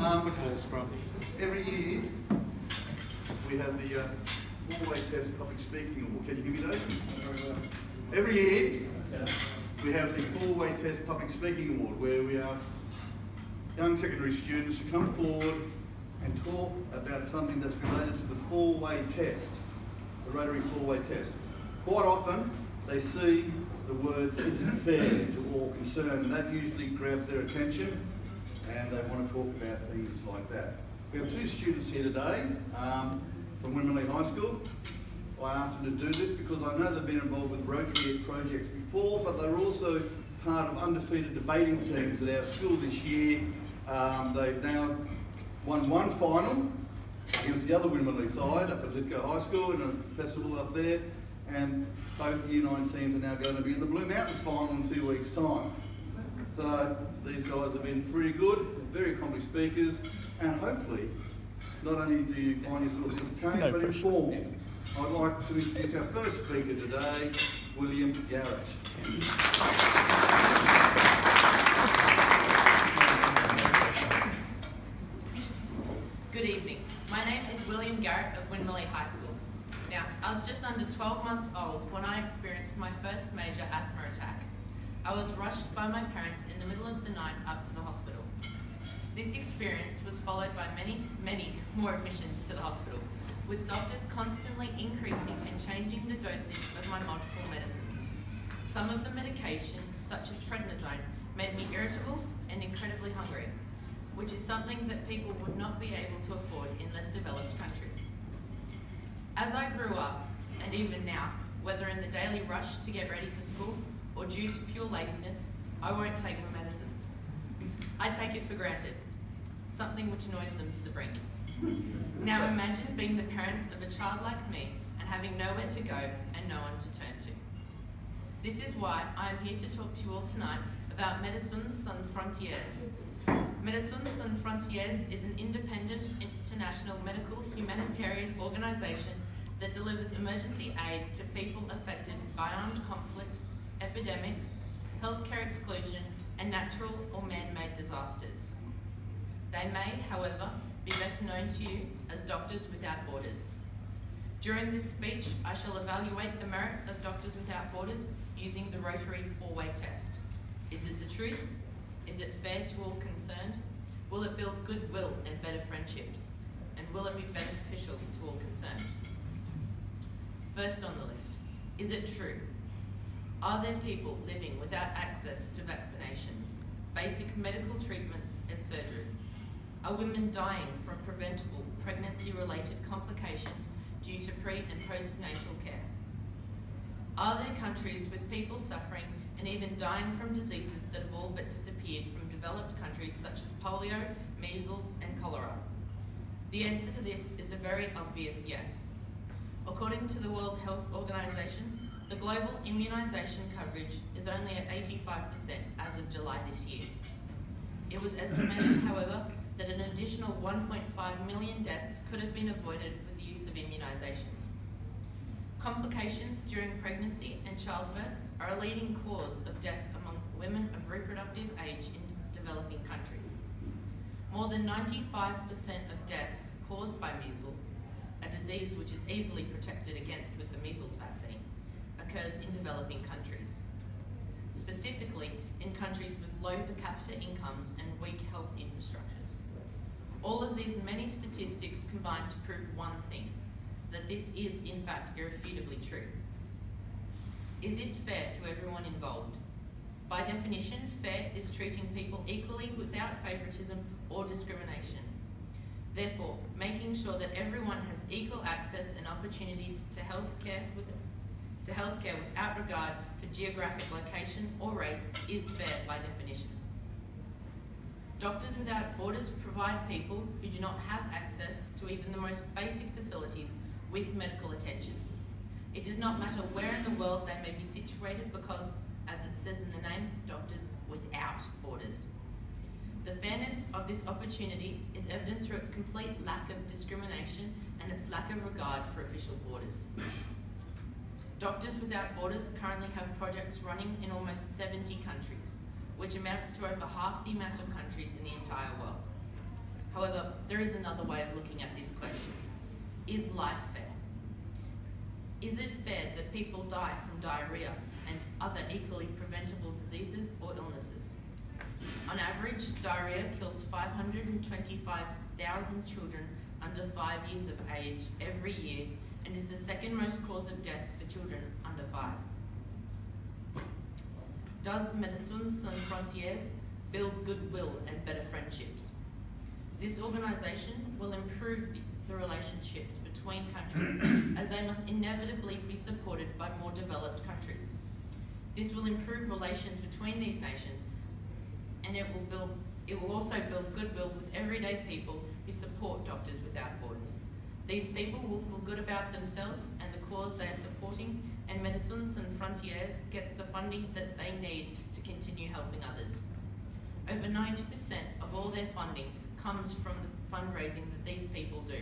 Football scrum. Every year we have the four-way test public speaking award. Can you hear me, Dave? Every year we have the four-way test public speaking award, where we ask young secondary students to come forward and talk about something that's related to the four-way test, the Rotary four-way test. Quite often they see the words "is it fair" to all concerned, and that usually grabs their attention, and they want to talk about things like that. We have two students here today from Winmerley High School. I asked them to do this because I know they've been involved with Rotary projects before, but they're also part of undefeated debating teams at our school this year. They've now won one final against the other Winmerley side up at Lithgow High School in a festival up there, and both Year 9 teams are now going to be in the Blue Mountains final in 2 weeks' time. So these guys have been pretty good, very accomplished speakers, and hopefully not only do you find yourself entertained, but informed. I'd like to introduce our first speaker today, William Garrett. Good evening. My name is William Garrett of Winmerley High School. Now, I was just under 12 months old when I experienced my first major asthma attack. I was rushed by my parents in the middle of the night up to the hospital. This experience was followed by many more admissions to the hospital, with doctors constantly increasing and changing the dosage of my multiple medicines. Some of the medication, such as prednisone, made me irritable and incredibly hungry, which is something that people would not be able to afford in less developed countries. As I grew up, and even now, whether in the daily rush to get ready for school or due to pure laziness, I won't take my medicines. I take it for granted, something which annoys them to the brink. Now imagine being the parents of a child like me and having nowhere to go and no one to turn to. This is why I am here to talk to you all tonight about Médecins, Sans Frontières. Médecins Sans Frontières is an independent international medical humanitarian organisation that delivers emergency aid to people affected by armed conflict, epidemics, healthcare exclusion, and natural or man-made disasters. They may, however, be better known to you as Doctors Without Borders. During this speech, I shall evaluate the merit of Doctors Without Borders using the Rotary four-way test. Is it the truth? Is it fair to all concerned? Will it build goodwill and better friendships? And will it be beneficial to all concerned? First on the list, is it true? Are there people living without access to vaccinations, basic medical treatments and surgeries? Are women dying from preventable pregnancy-related complications due to pre- and postnatal care? Are there countries with people suffering and even dying from diseases that have all but disappeared from developed countries such as polio, measles, and cholera? The answer to this is a very obvious yes. According to the World Health Organization, the global immunisation coverage is only at 85% as of July this year. It was estimated, however, that an additional 1.5 million deaths could have been avoided with the use of immunisations. Complications during pregnancy and childbirth are a leading cause of death among women of reproductive age in developing countries. More than 95% of deaths caused by measles, a disease which is easily protected against with the measles vaccine, occurs in developing countries, specifically in countries with low per capita incomes and weak health infrastructures. All of these many statistics combine to prove one thing, that this is in fact irrefutably true. Is this fair to everyone involved? By definition, fair is treating people equally without favouritism or discrimination. Therefore, making sure that everyone has equal access and opportunities to healthcare without regard for geographic location or race is fair by definition. Doctors Without Borders provide people who do not have access to even the most basic facilities with medical attention. It does not matter where in the world they may be situated because, as it says in the name, Doctors Without Borders. The fairness of this opportunity is evident through its complete lack of discrimination and its lack of regard for official borders. Doctors Without Borders currently have projects running in almost 70 countries, which amounts to over half the amount of countries in the entire world. However, there is another way of looking at this question. Is life fair? Is it fair that people die from diarrhea and other equally preventable diseases or illnesses? On average, diarrhea kills 525,000 children under 5 years of age every year and is the second most cause of death for children under 5. Does Médecins, Frontiéres build goodwill and better friendships? This organisation will improve the relationships between countries as they must inevitably be supported by more developed countries. This will improve relations between these nations, and it will also build goodwill with everyday people who support Doctors Without Borders. These people will feel good about themselves and the cause they are supporting, and Médecins and Frontières gets the funding that they need to continue helping others. Over 90% of all their funding comes from the fundraising that these people do.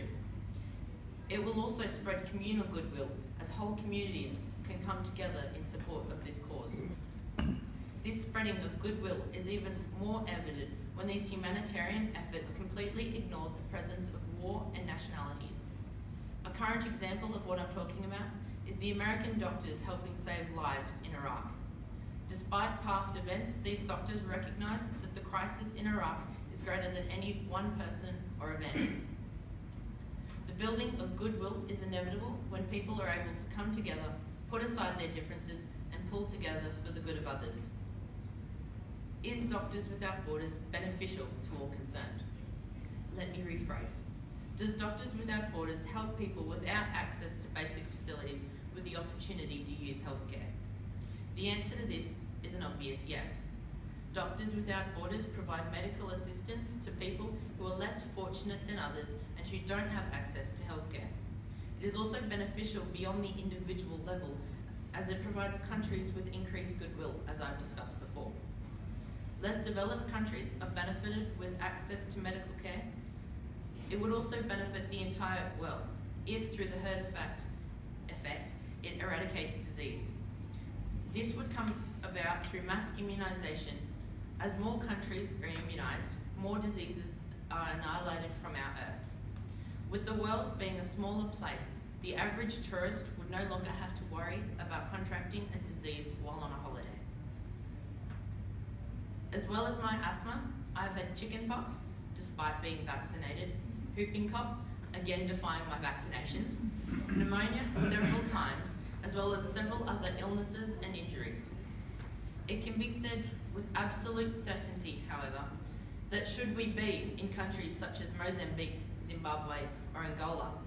It will also spread communal goodwill as whole communities can come together in support of this cause. This spreading of goodwill is even more evident when these humanitarian efforts completely ignore the presence of war and nationalities. A current example of what I'm talking about is the American doctors helping save lives in Iraq. Despite past events, these doctors recognise that the crisis in Iraq is greater than any one person or event. The building of goodwill is inevitable when people are able to come together, put aside their differences, and pull together for the good of others. Is Doctors Without Borders beneficial to all concerned? Let me rephrase. Does Doctors Without Borders help people without access to basic facilities with the opportunity to use healthcare? The answer to this is an obvious yes. Doctors Without Borders provide medical assistance to people who are less fortunate than others and who don't have access to healthcare. It is also beneficial beyond the individual level, as it provides countries with increased goodwill, as I've discussed before. Less developed countries are benefited with access to medical care. It would also benefit the entire world if, through the herd effect, it eradicates disease. This would come about through mass immunisation. As more countries are immunised, more diseases are annihilated from our earth. With the world being a smaller place, the average tourist would no longer have to worry about contracting a disease while on a holiday. As well as my asthma, I've had chickenpox, despite being vaccinated, whooping cough, again defying my vaccinations, pneumonia several times, as well as several other illnesses and injuries. It can be said with absolute certainty, however, that should we be in countries such as Mozambique, Zimbabwe, or Angola,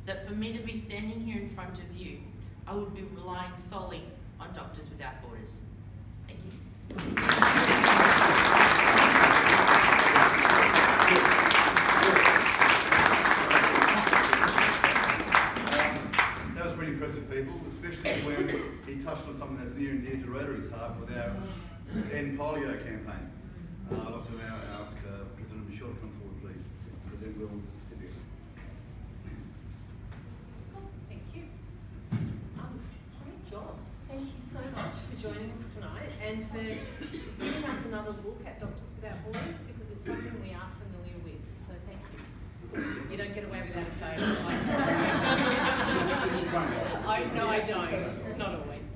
that for me to be standing here in front of you, I would be relying solely on Doctors Without Borders. Thank you. That was really impressive, people, especially when he touched on something that's near and dear to Rotary's heart with our End Polio campaign. I'd like to now ask President Michelle to come forward, please. President Will with the certificate. Thank you. Great job. Thank you so much for joining us tonight and for giving us another look at Doctors Without Borders, because it's something we are familiar with. So thank you. You don't get away without a favour. No, I don't. Not always.